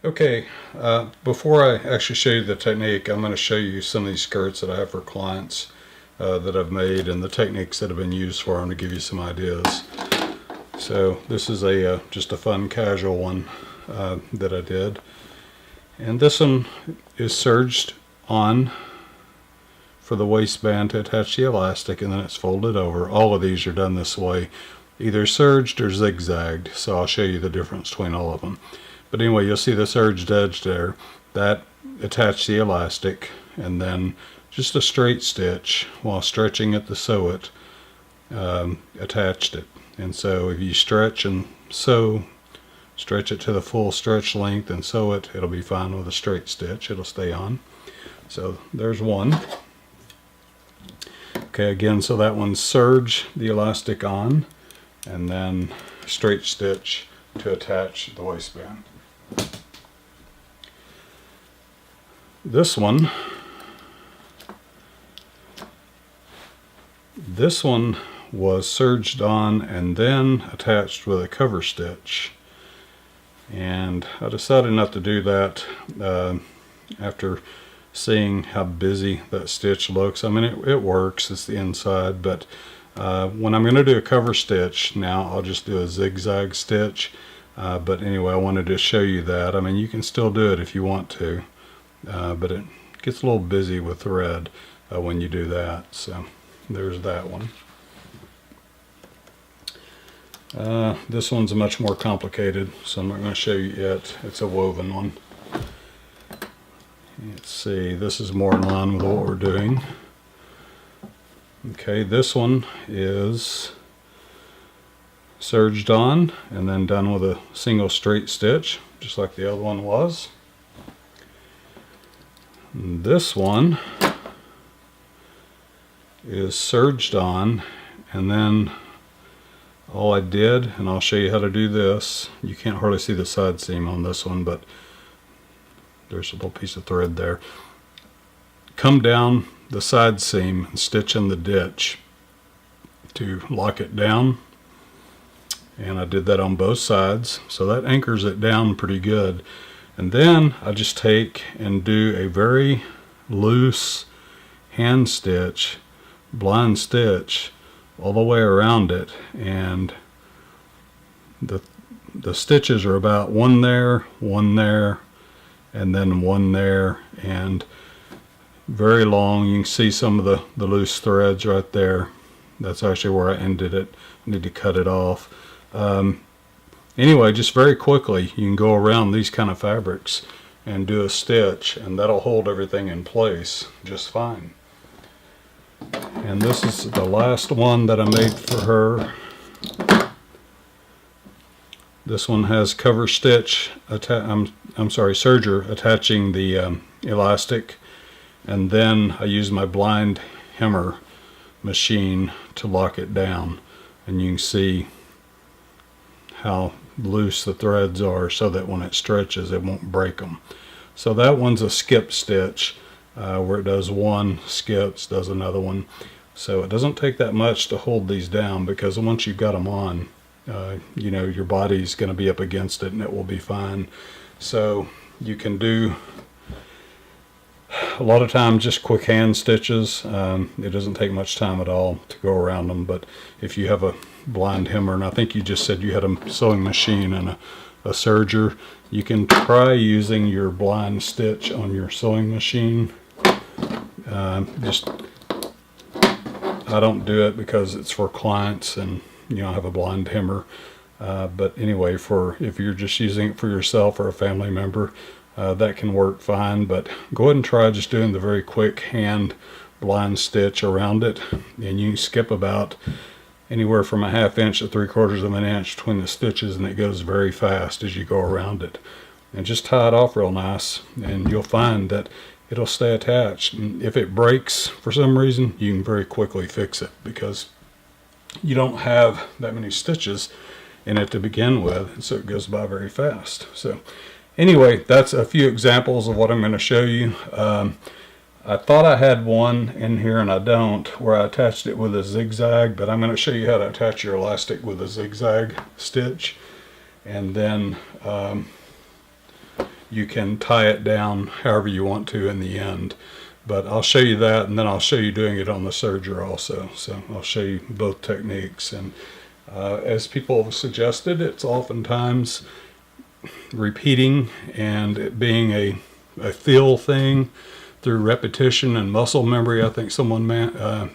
Okay, before I actually show you the technique, I'm going to show you some of these skirts that I have for clients that I've made and the techniques that have been used for them to give you some ideas. So this is just a fun casual one that I did. And this one is serged on for the waistband to attach the elastic, and then it's folded over. All of these are done this way, either serged or zigzagged, so I'll show you the difference between all of them. But anyway, you'll see the serged edge there. That attached the elastic, and then just a straight stitch while stretching it to sew it, attached it. And so if you stretch and sew, stretch it to the full stretch length and sew it, it'll be fine with a straight stitch. It'll stay on. So there's one. Okay, again, so that one's serge the elastic on, and then straight stitch to attach the waistband. This one was serged on and then attached with a cover stitch, and I decided not to do that after seeing how busy that stitch looks. I mean, it works, it's the inside, but when I'm going to do a cover stitch now, I'll just do a zigzag stitch. But anyway, I wanted to show you that. I mean, you can still do it if you want to, but it gets a little busy with thread when you do that. So there's that one. This one's much more complicated, so I'm not going to show you it. It's a woven one. Let's see, this is more in line with what we're doing. Okay, this one is serged on and then done with a single straight stitch, just like the other one was. And this one is serged on, and then all I did, and I'll show you how to do this. You can't hardly see the side seam on this one, but there's a little piece of thread there. Come down the side seam and stitch in the ditch to lock it down, and I did that on both sides, so that anchors it down pretty good. And then I just take and do a very loose hand stitch, blind stitch, all the way around it, and the stitches are about one there, and then one there, and very long. You can see some of the loose threads right there. That's actually where I ended it. I need to cut it off. Anyway, just very quickly you can go around these kind of fabrics and do a stitch, and that'll hold everything in place just fine. And this is the last one that I made for her. This one has cover stitch, serger attaching the elastic, and then I use my blind hammer machine to lock it down, and you can see how loose the threads are so that when it stretches it won't break them. So that one's a skip stitch where it does one, skips, does another one. So it doesn't take that much to hold these down, because once you've got them on, you know, your body's going to be up against it and it will be fine. So you can do a lot of times just quick hand stitches. It doesn't take much time at all to go around them, but if you have a blind hammer, and I think you just said you had a sewing machine and a serger, you can try using your blind stitch on your sewing machine. I don't do it because it's for clients and you know I have a blind hammer, but anyway, if you're just using it for yourself or a family member, that can work fine. But go ahead and try just doing the very quick hand blind stitch around it, and you can skip about anywhere from a ½ inch to 3/4 of an inch between the stitches, and it goes very fast as you go around it. And just tie it off real nice, and you'll find that it'll stay attached. And if it breaks for some reason, you can very quickly fix it, because you don't have that many stitches in it to begin with, and so it goes by very fast. So anyway, that's a few examples of what I'm going to show you. I thought I had one in here and I don't, where I attached it with a zigzag, but I'm going to show you how to attach your elastic with a zigzag stitch. And then you can tie it down however you want to in the end. But I'll show you that, and then I'll show you doing it on the serger also. So I'll show you both techniques. And as people have suggested, it's oftentimes repeating and it being a feel thing through repetition and muscle memory, I think someone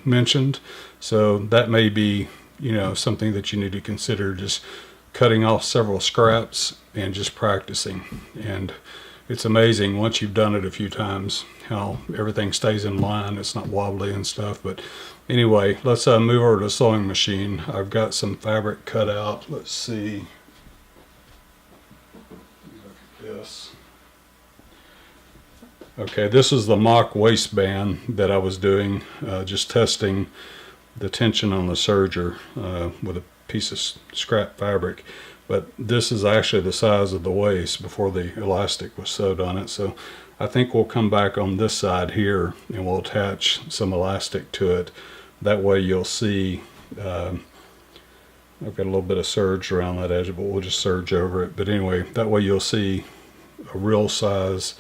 mentioned. So that may be, you know, something that you need to consider, just cutting off several scraps and just practicing. And it's amazing once you've done it a few times how everything stays in line. It's not wobbly and stuff. But anyway, let's move over to the sewing machine. I've got some fabric cut out. Let's see. Look at this. Okay, this is the mock waistband that I was doing, just testing the tension on the serger with a piece of scrap fabric. But this is actually the size of the waist before the elastic was sewed on it. So I think we'll come back on this side here and we'll attach some elastic to it. That way you'll see, I've got a little bit of serge around that edge, but we'll just serge over it. But anyway, that way you'll see a real size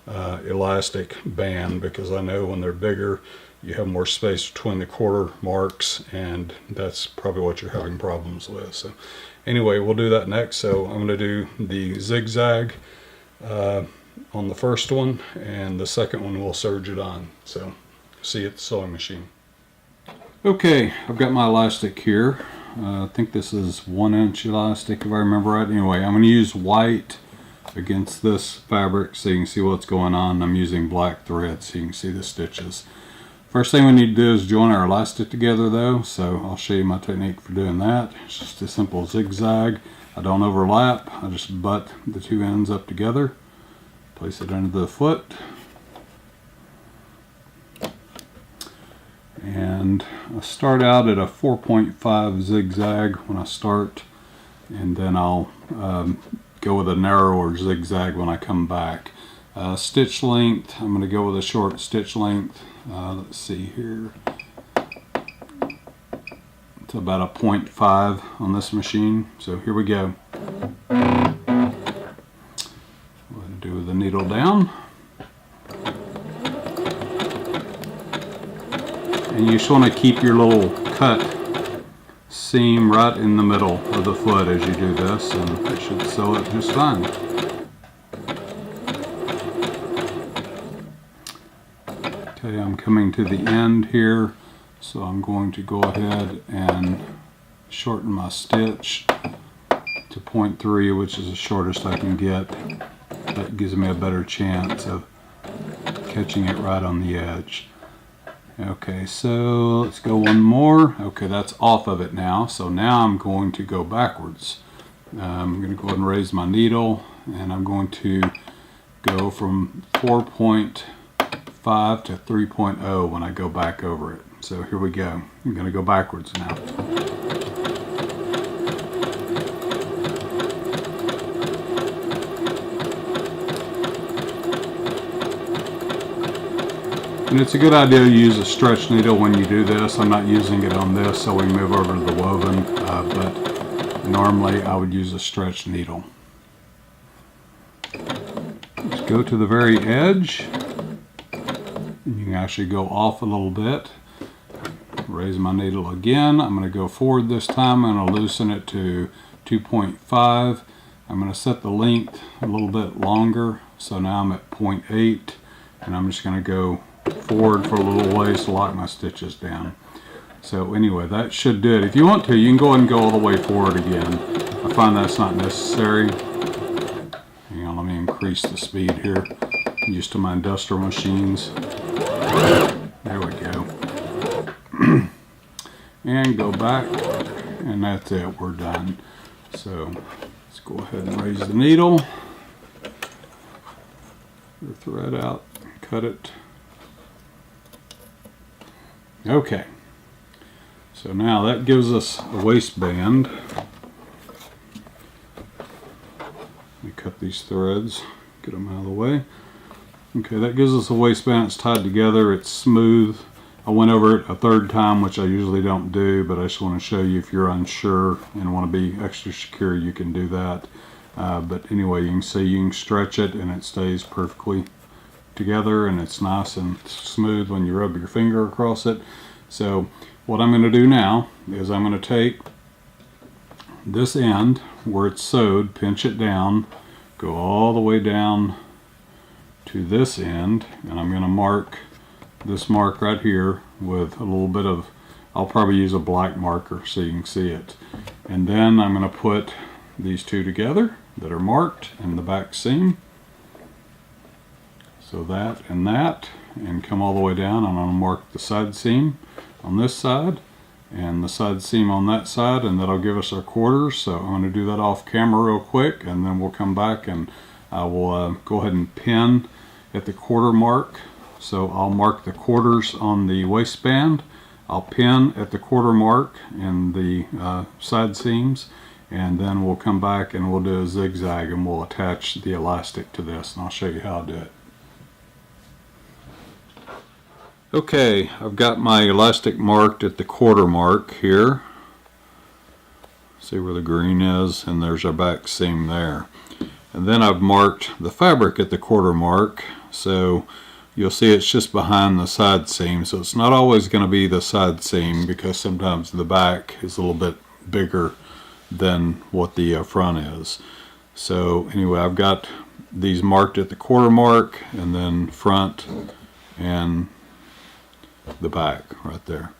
elastic band, because I know when they're bigger you have more space between the quarter marks, and that's probably what you're having problems with. So anyway, we'll do that next. So I'm going to do the zigzag on the first one, and the second one we'll serge it on. So see you at the sewing machine. Okay, I've got my elastic here. I think this is 1 inch elastic if I remember right. Anyway, I'm going to use white against this fabric so you can see what's going on. I'm using black thread so you can see the stitches. First thing we need to do is join our elastic together though, so I'll show you my technique for doing that. It's just a simple zigzag. I don't overlap, I just butt the two ends up together, place it under the foot, and I start out at a 4.5 zigzag when I start, and then I'll go with a narrower zigzag when I come back. Stitch length, I'm going to go with a short stitch length. Let's see here. It's about a 0.5 on this machine. So here we go. We'll do the needle down. And you just want to keep your little cut seam right in the middle of the foot as you do this, and it should sew it just fine. Okay, I'm coming to the end here, so I'm going to go ahead and shorten my stitch to 0.3, which is the shortest I can get. That gives me a better chance of catching it right on the edge. Okay, so let's go one more. Okay, that's off of it now. So now I'm going to go backwards. I'm going to go ahead and raise my needle, and I'm going to go from 4.5 to 3.0 when I go back over it. So here we go. I'm going to go backwards now. And it's a good idea to use a stretch needle when you do this. I'm not using it on this, so we move over to the woven, but normally I would use a stretch needle. Just go to the very edge, and you can actually go off a little bit. Raise my needle again. I'm going to go forward this time. I'm going to loosen it to 2.5. I'm going to set the length a little bit longer, so now I'm at 0.8, and I'm just going to go forward for a little ways to lock my stitches down. So anyway, that should do it. If you want to, you can go ahead and go all the way forward again. I find that's not necessary. Hang on, let me increase the speed here. I'm used to my industrial machines. There we go. And go back, and that's it, we're done. So let's go ahead and raise the needle, the thread out, cut it. Okay, so now that gives us a waistband. Let me cut these threads, get them out of the way. Okay, that gives us a waistband. It's tied together, it's smooth. I went over it a third time, which I usually don't do, but I just want to show you if you're unsure and want to be extra secure, you can do that. But anyway, you can see you can stretch it and it stays perfectly together, and it's nice and smooth when you rub your finger across it. So what I'm going to do now is I'm going to take this end where it's sewed, pinch it down, go all the way down to this end, and I'm going to mark this mark right here with a little bit of, I'll probably use a black marker so you can see it. And then I'm going to put these two together that are marked in the back seam. So that, and come all the way down. I'm going to mark the side seam on this side and the side seam on that side, and that'll give us our quarters. So I'm going to do that off camera real quick, and then we'll come back and I will go ahead and pin at the quarter mark. So I'll mark the quarters on the waistband. I'll pin at the quarter mark in the side seams, and then we'll come back and we'll do a zigzag and we'll attach the elastic to this, and I'll show you how to do it. Okay, I've got my elastic marked at the quarter mark here. See where the green is, and there's our back seam there. And then I've marked the fabric at the quarter mark, so you'll see it's just behind the side seam. So it's not always going to be the side seam, because sometimes the back is a little bit bigger than what the front is. So anyway, I've got these marked at the quarter mark, and then front and the back right there.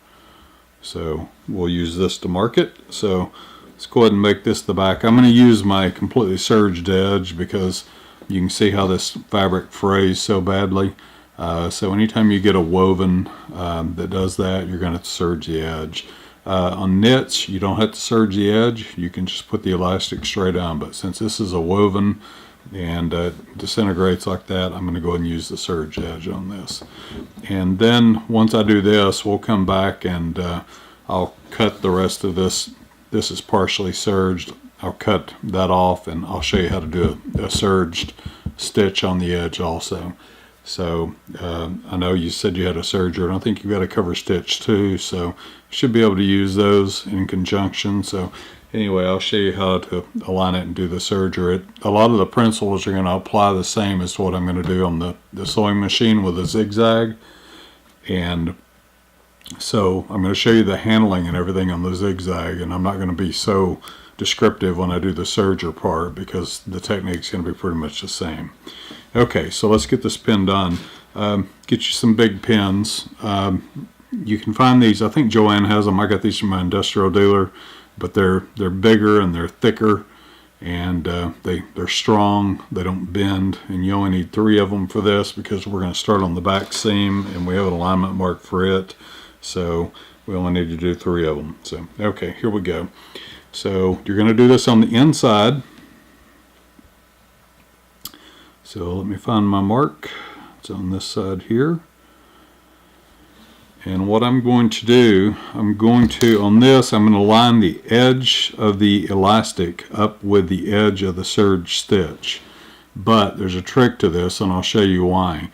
So we'll use this to mark it. So let's go ahead and make this the back. I'm going to use my completely serged edge because you can see how this fabric frays so badly. So anytime you get a woven that does that, you're going to serge the edge. On knits, you don't have to serge the edge. You can just put the elastic straight on. But since this is a woven and disintegrates like that, I'm going to go ahead and use the serge edge on this. And then once I do this, we'll come back and I'll cut the rest of this. This is partially serged. I'll cut that off, and I'll show you how to do a serged stitch on the edge also. So I know you said you had a serger, and I think you've got a cover stitch too, so you should be able to use those in conjunction. So anyway, I'll show you how to align it and do the serger. A lot of the principles are going to apply the same as what I'm going to do on the sewing machine with a zigzag. And so I'm going to show you the handling and everything on the zigzag, and I'm not going to be so descriptive when I do the serger part because the technique's going to be pretty much the same. Okay, so let's get this pinned on. Get you some big pins. You can find these, I think Joanne has them. I got these from my industrial dealer, but they're bigger and they're thicker, and they're strong. They don't bend, and you only need 3 of them for this because we're going to start on the back seam, and we have an alignment mark for it. So we only need to do 3 of them. So okay, here we go. So you're going to do this on the inside. So let me find my mark. It's on this side here. And what I'm going to do, on this, I'm going to line the edge of the elastic up with the edge of the serge stitch. But there's a trick to this, and I'll show you why.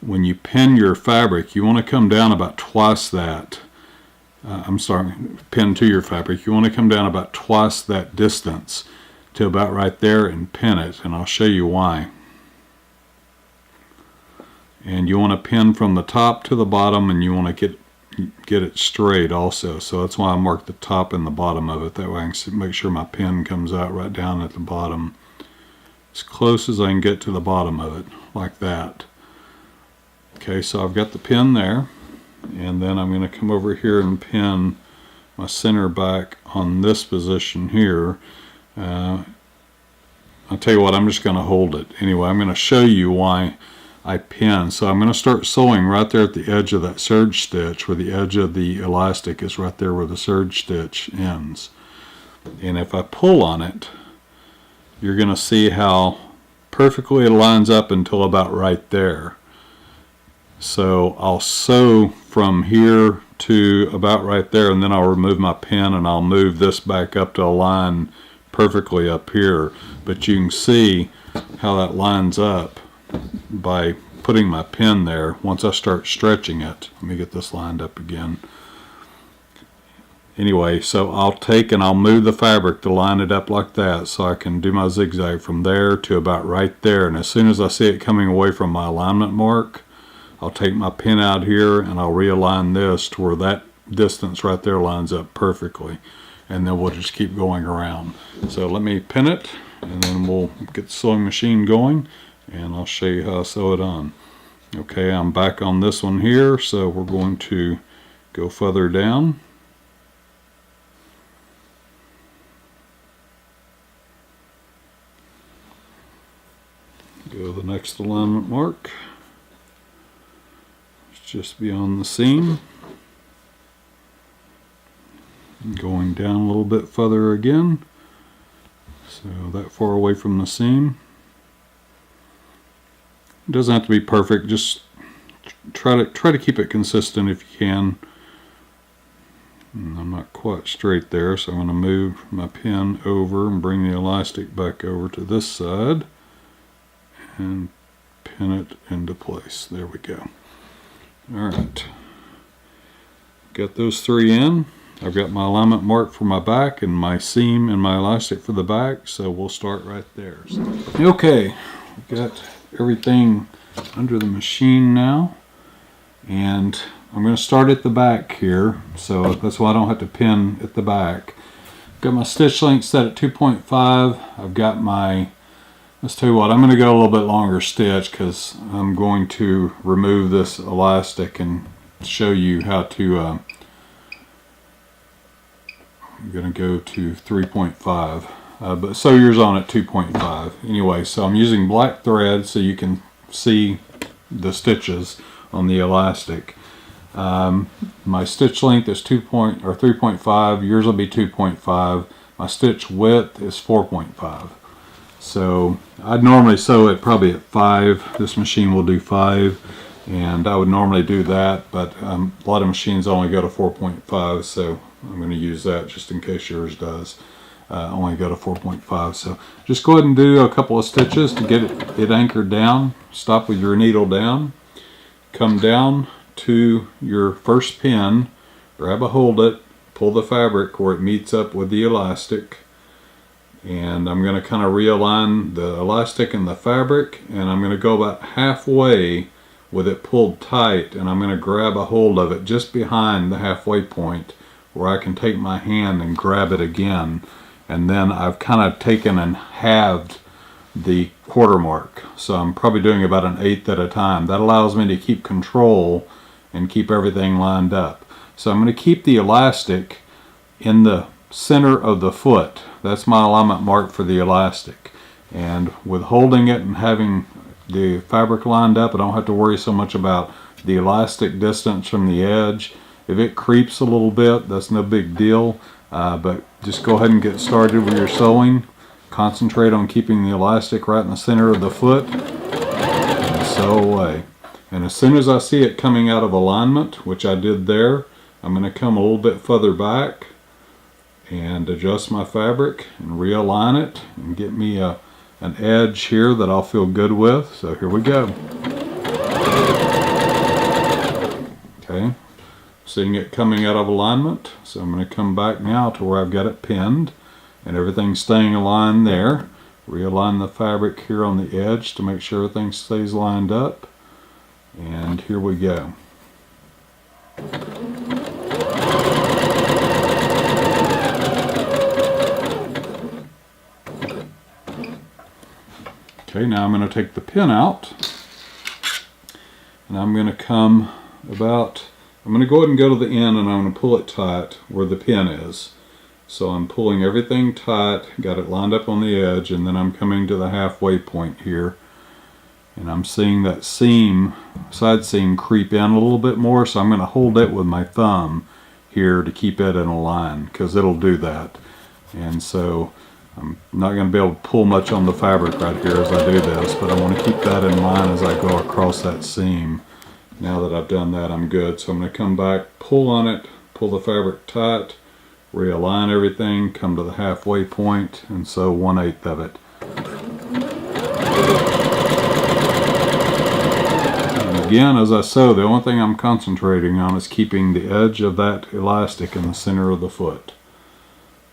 When you pin your fabric, you want to come down about twice that. Pin to your fabric. You want to come down about twice that distance to about right there and pin it, and I'll show you why. And you want to pin from the top to the bottom, and you want to get it straight also. So that's why I marked the top and the bottom of it. That way I can make sure my pin comes out right down at the bottom, as close as I can get to the bottom of it, like that. Okay, so I've got the pin there, and then I'm going to come over here and pin my center back on this position here. I'll tell you what, I'm just going to hold it. Anyway, I'm going to show you why I pin. So I'm going to start sewing right there at the edge of that serge stitch, where the edge of the elastic is right there where the serge stitch ends. And if I pull on it, you're going to see how perfectly it lines up until about right there. So I'll sew from here to about right there, and then I'll remove my pin and I'll move this back up to align perfectly up here. But you can see how that lines up by putting my pin there. Once I start stretching it, let me get this lined up again. Anyway, so I'll take and I'll move the fabric to line it up like that, so I can do my zigzag from there to about right there. And as soon as I see it coming away from my alignment mark, I'll take my pin out here and I'll realign this to where that distance right there lines up perfectly. And then we'll just keep going around. So let me pin it, and then we'll get the sewing machine going, and I'll show you how I sew it on. Okay, I'm back on this one here, so we're going to go further down. Go to the next alignment mark. It's just beyond the seam. Going down a little bit further again. So that far away from the seam. It doesn't have to be perfect, just try to keep it consistent if you can. And I'm not quite straight there, so I'm going to move my pin over and bring the elastic back over to this side and pin it into place. There we go. Alright, got those three in. I've got my alignment mark for my back and my seam and my elastic for the back, so we'll start right there. Okay, we've got everything under the machine now, and I'm going to start at the back here, so that's why I don't have to pin at the back. Got my stitch length set at 2.5. I've got my, let's tell you what, I'm going to go a little bit longer stitch because I'm going to remove this elastic and show you how to, I'm going to go to 3.5, but sew yours on at 2.5. Anyway, so I'm using black thread so you can see the stitches on the elastic. My stitch length is 3.5. Yours will be 2.5. My stitch width is 4.5. So I'd normally sew it probably at 5. This machine will do 5, and I would normally do that, but a lot of machines only go to 4.5, so I'm going to use that just in case yours does only go to 4.5. So just go ahead and do a couple of stitches to get it anchored down. Stop with your needle down, come down to your first pin, grab a hold it, pull the fabric where it meets up with the elastic, and I'm going to kind of realign the elastic and the fabric, and I'm going to go about halfway with it pulled tight, and I'm going to grab a hold of it just behind the halfway point where I can take my hand and grab it again, and then I've kind of taken and halved the quarter mark, so I'm probably doing about 1/8 at a time. That allows me to keep control and keep everything lined up. So I'm going to keep the elastic in the center of the foot. That's my alignment mark for the elastic, and with holding it and having the fabric lined up, I don't have to worry so much about the elastic distance from the edge. If it creeps a little bit, that's no big deal, but just go ahead and get started with your sewing. Concentrate on keeping the elastic right in the center of the foot and sew away. And as soon as I see it coming out of alignment, which I did there, I'm going to come a little bit further back and adjust my fabric and realign it and get me an edge here that I'll feel good with. So here we go. Okay, seeing it coming out of alignment, so I'm going to come back now to where I've got it pinned and everything's staying aligned there. Realign the fabric here on the edge to make sure everything stays lined up, and here we go. Okay, now I'm going to take the pin out, and I'm going to come about, I'm going to go ahead and go to the end, and I'm going to pull it tight where the pin is. So I'm pulling everything tight, got it lined up on the edge, and then I'm coming to the halfway point here, and I'm seeing that seam, side seam, creep in a little bit more, so I'm going to hold it with my thumb here to keep it in a line, because it'll do that. And so I'm not going to be able to pull much on the fabric right here as I do this, but I want to keep that in mind as I go across that seam. Now that I've done that, I'm good. So I'm going to come back, pull on it, pull the fabric tight, realign everything, come to the halfway point, and sew 1/8 of it. And again, as I sew, the only thing I'm concentrating on is keeping the edge of that elastic in the center of the foot.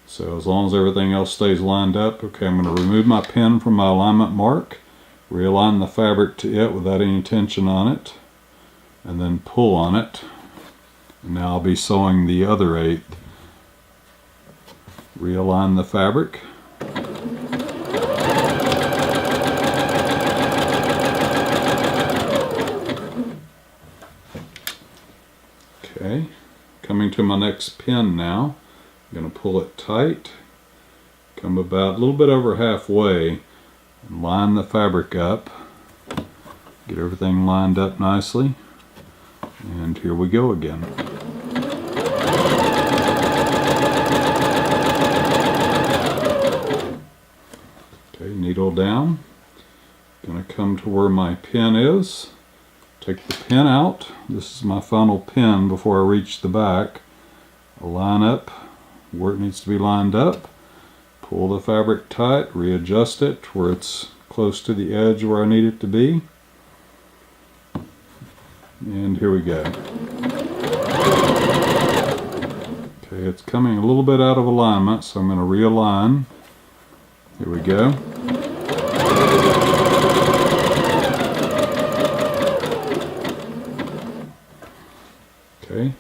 So as long as everything else stays lined up, okay, I'm going to remove my pin from my alignment mark, realign the fabric to it without any tension on it, and then pull on it. And now I'll be sewing the other eighth. Realign the fabric. Okay, coming to my next pin now. I'm going to pull it tight, come about a little bit over halfway, and line the fabric up. Get everything lined up nicely. And here we go again. Okay, needle down. Going to come to where my pin is. Take the pin out. This is my final pin before I reach the back. I'll line up where it needs to be lined up. Pull the fabric tight, readjust it where it's close to the edge where I need it to be. And here we go. Okay, it's coming a little bit out of alignment, so I'm going to realign. Here we go. Okay,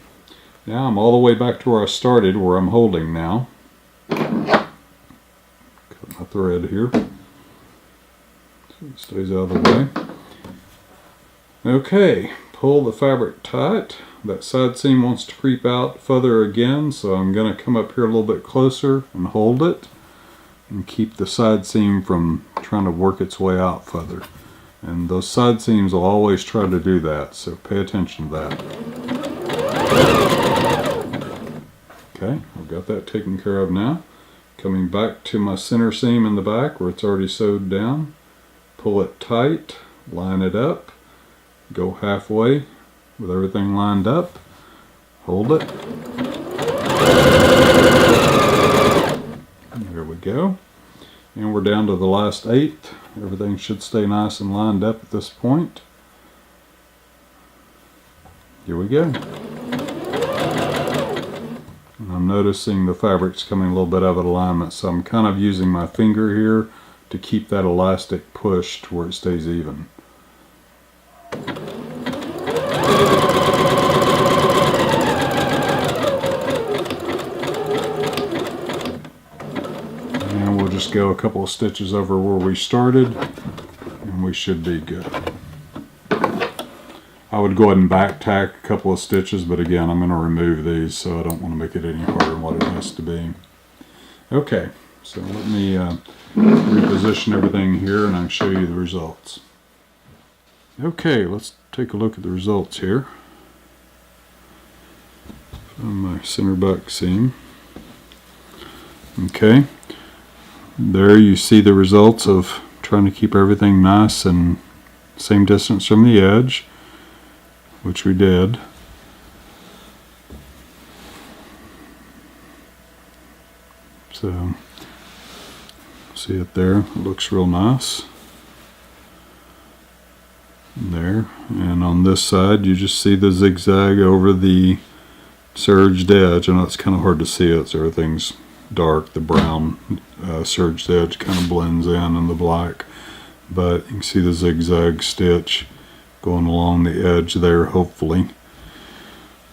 now I'm all the way back to where I started, where I'm holding now. Cut my thread here so it stays out of the way. Okay, pull the fabric tight. That side seam wants to creep out further again, so I'm going to come up here a little bit closer and hold it and keep the side seam from trying to work its way out further. And those side seams will always try to do that, so pay attention to that. Okay, I've got that taken care of now. Coming back to my center seam in the back where it's already sewed down. Pull it tight, line it up, go halfway with everything lined up, hold it. There we go. And we're down to the last eighth. Everything should stay nice and lined up at this point. Here we go. And I'm noticing the fabric's coming a little bit out of alignment, so I'm kind of using my finger here to keep that elastic pushed where it stays even. And we'll just go a couple of stitches over where we started, and we should be good. I would go ahead and back tack a couple of stitches, but again, I'm going to remove these, so I don't want to make it any harder than what it has to be. Okay, so let me reposition everything here and I'll show you the results. Okay, let's take a look at the results here. On my center back seam. Okay, there you see the results of trying to keep everything nice and same distance from the edge, which we did. So, see it there? It looks real nice. There, and on this side you just see the zigzag over the serged edge. I know it's kind of hard to see it, so everything's dark. The brown serged edge kind of blends in the black, but you can see the zigzag stitch going along the edge there, hopefully.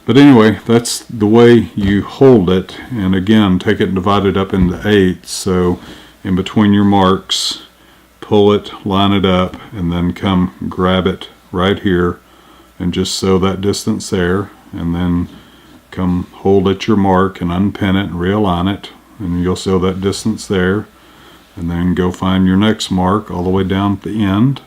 But anyway, that's the way you hold it. And again, take it and divide it up into eighths, so in between your marks, pull it, line it up, and then come grab it right here and just sew that distance there, and then come hold at your mark and unpin it and realign it, and you'll sew that distance there, and then go find your next mark all the way down at the end,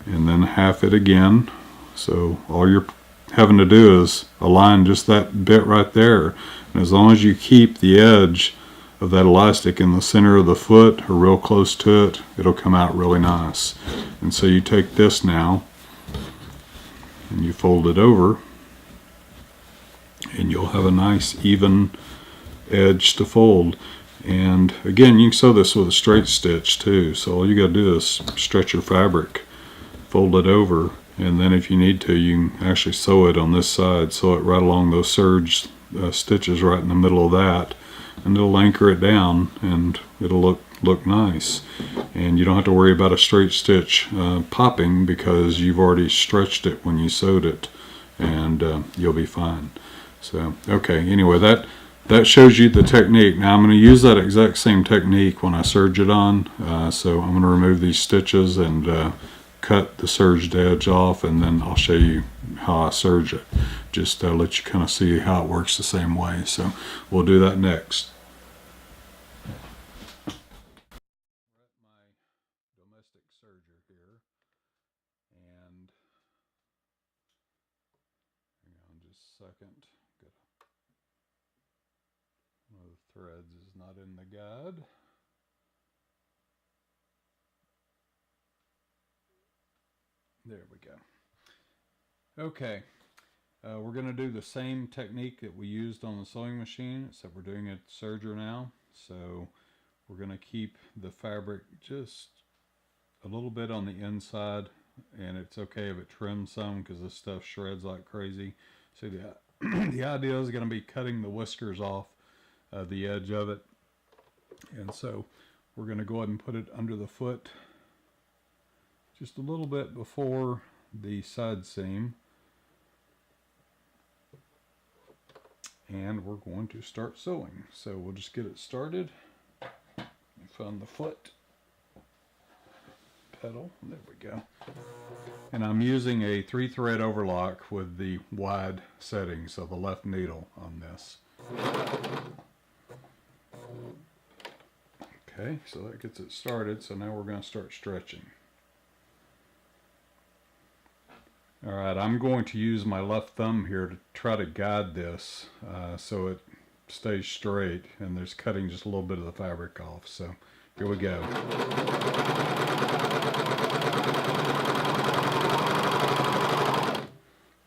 and then half it again. So all you're having to do is align just that bit right there, and as long as you keep the edge of that elastic in the center of the foot or real close to it, it'll come out really nice. And so you take this now and you fold it over, and you'll have a nice even edge to fold. And again, you can sew this with a straight stitch too, so all you got to do is stretch your fabric, fold it over, And then if you need to, you can actually sew it on this side, sew it right along those serge stitches right in the middle of that, and it'll anchor it down and it'll look nice. And you don't have to worry about a straight stitch popping, because you've already stretched it when you sewed it, and you'll be fine. So okay, anyway, that shows you the technique. Now I'm going to use that exact same technique when I serge it on. So I'm going to remove these stitches and cut the serged edge off, and then I'll show you how I serge it, just to let you kind of see how it works the same way. So we'll do that next. My domestic serger here, and hang on just a second. One of the threads is not in the guide. There we go. Okay, we're going to do the same technique that we used on the sewing machine, except we're doing it serger now. So we're going to keep the fabric just a little bit on the inside, and it's okay if it trims some, because this stuff shreds like crazy. So the idea is going to be cutting the whiskers off the edge of it, and so we're going to go ahead and put it under the foot just a little bit before the side seam, and we're going to start sewing. So we'll just get it started. Find the foot pedal, there we go. And I'm using a 3-thread overlock with the wide setting, so the left needle on this. Okay, so that gets it started. So now we're going to start stretching. Alright, I'm going to use my left thumb here to try to guide this so it stays straight, and there's cutting just a little bit of the fabric off. So here we go.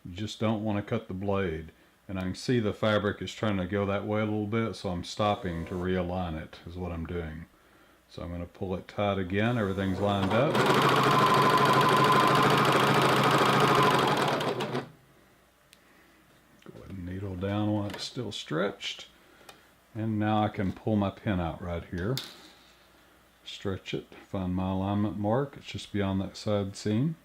You just don't want to cut the blade. And I can see the fabric is trying to go that way a little bit, so I'm stopping to realign it, is what I'm doing. So I'm going to pull it tight again. Everything's lined up. Down while it's still stretched, and now I can pull my pin out right here, stretch it, find my alignment mark. It's just beyond that side seam,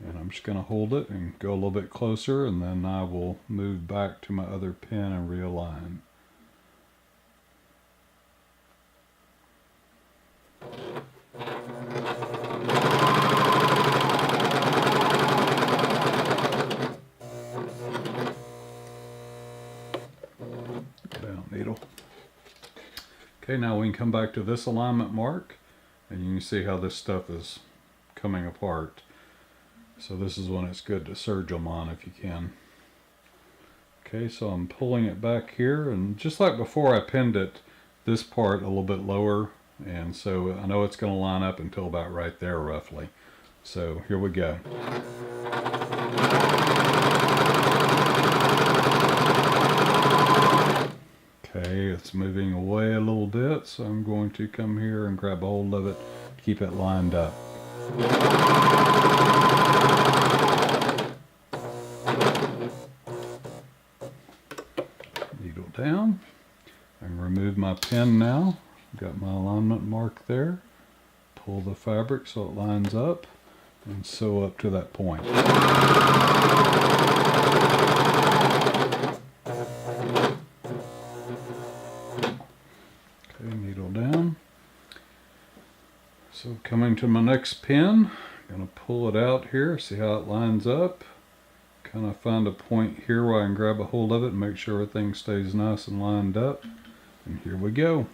and I'm just going to hold it and go a little bit closer, and then I will move back to my other pin and realign. Needle. Okay, now we can come back to this alignment mark, and you can see how this stuff is coming apart. So this is when it's good to serge them on if you can. Okay, so I'm pulling it back here, and just like before I pinned it, this part a little bit lower, and so I know it's going to line up until about right there roughly. So here we go. Okay, it's moving away a little bit, so I'm going to come here and grab a hold of it, keep it lined up. Needle down, and remove my pin now. Got my alignment mark there. Pull the fabric so it lines up, and sew up to that point. Needle down. So coming to my next pin, I'm going to pull it out here, see how it lines up. Kind of find a point here where I can grab a hold of it and make sure everything stays nice and lined up. And here we go.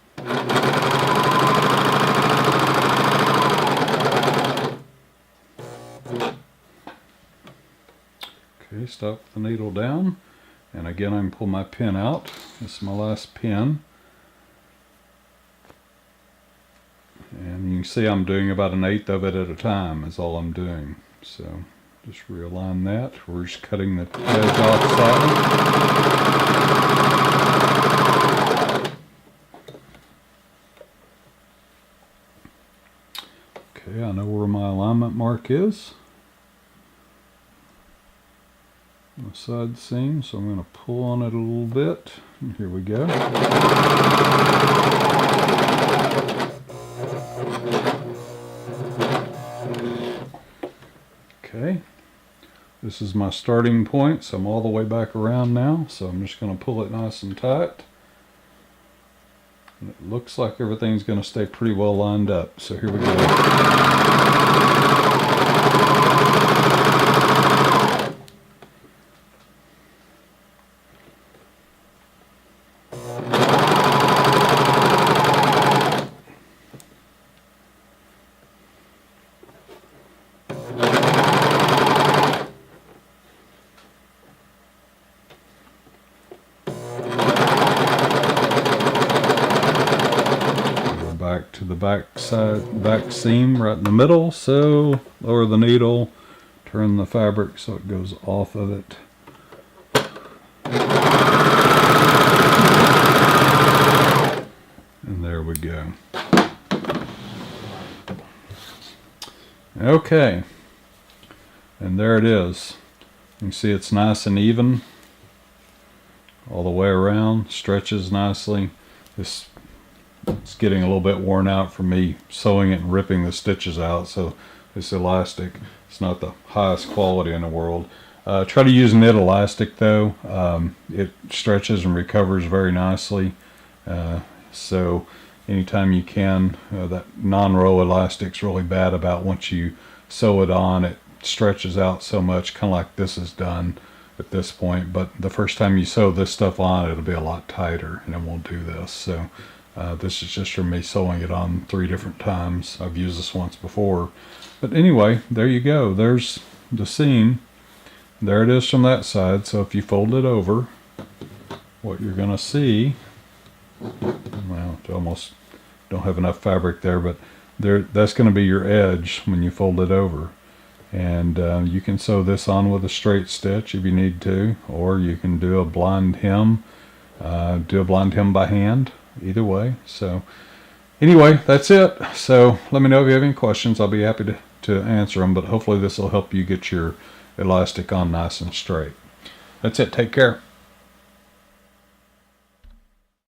Okay, stop the needle down. And again, I can pull my pin out. This is my last pin. And you can see I'm doing about 1/8 of it at a time is all I'm doing. So just realign that. We're just cutting the edge off slightly. Okay, I know where my alignment mark is. the side seam, so I'm going to pull on it a little bit. And here we go. Okay, this is my starting point, so I'm all the way back around now, so I'm just going to pull it nice and tight. And it looks like everything's going to stay pretty well lined up, so here we go. Back to the back seam right in the middle, so lower the needle, turn the fabric so it goes off of it. And there we go. Okay, and there it is. You can see it's nice and even all the way around, stretches nicely. It's getting a little bit worn out from me sewing it and ripping the stitches out, so this elastic, it's not the highest quality in the world. Try to use knit elastic though. It stretches and recovers very nicely, so anytime you can. That non-row elastic's really bad about once you sew it on, it stretches out so much, kind of like this is done at this point, but the first time you sew this stuff on, it'll be a lot tighter and it won't do this. So this is just from me sewing it on 3 different times. I've used this once before. But anyway, there you go. There's the seam. There it is from that side. So if you fold it over, what you're going to see, well, I almost don't have enough fabric there, but that's going to be your edge when you fold it over. And you can sew this on with a straight stitch if you need to, or you can do a blind hem. Do a blind hem by hand. Either way. So anyway, that's it. So let me know if you have any questions. I'll be happy to answer them, but hopefully this will help you get your elastic on nice and straight. That's it. Take care.